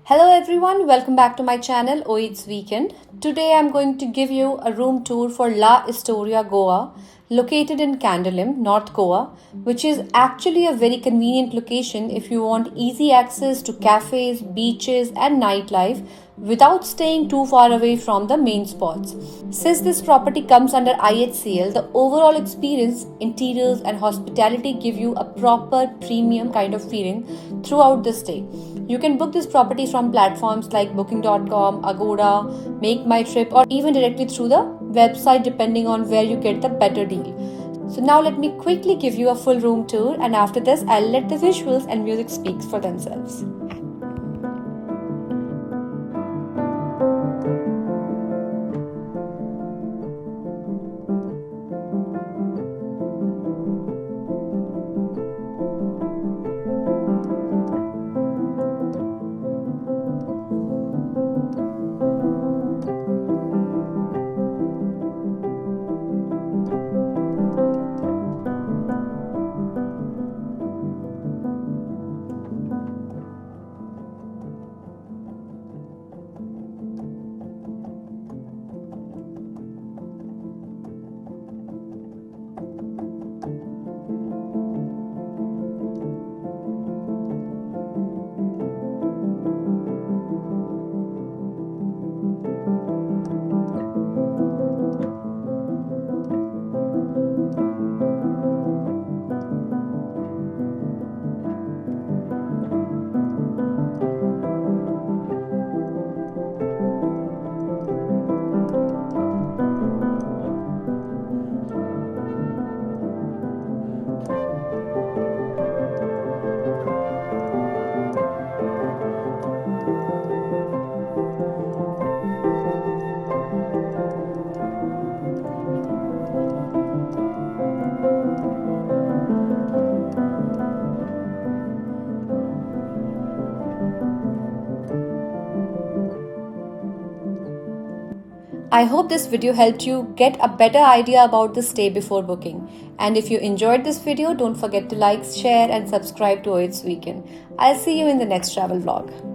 Hello everyone, welcome back to my channel It's Weekend. Today I'm going to give you a room tour for La Estoria Goa, located in Candolim, North Goa, which is actually a very convenient location if you want easy access to cafes, beaches and nightlife without staying too far away from the main spots. Since this property comes under IHCL, the overall experience, interiors and hospitality give you a proper premium kind of feeling throughout the stay. You can book this property from platforms like booking.com, Agoda, MakeMyTrip, or even directly through the website depending on where you get the better deal. So now let me quickly give you a full room tour, and after this I'll let the visuals and music speak for themselves. I hope this video helped you get a better idea about the stay before booking. And if you enjoyed this video, don't forget to like, share and subscribe to It's Weekend. I'll see you in the next travel vlog.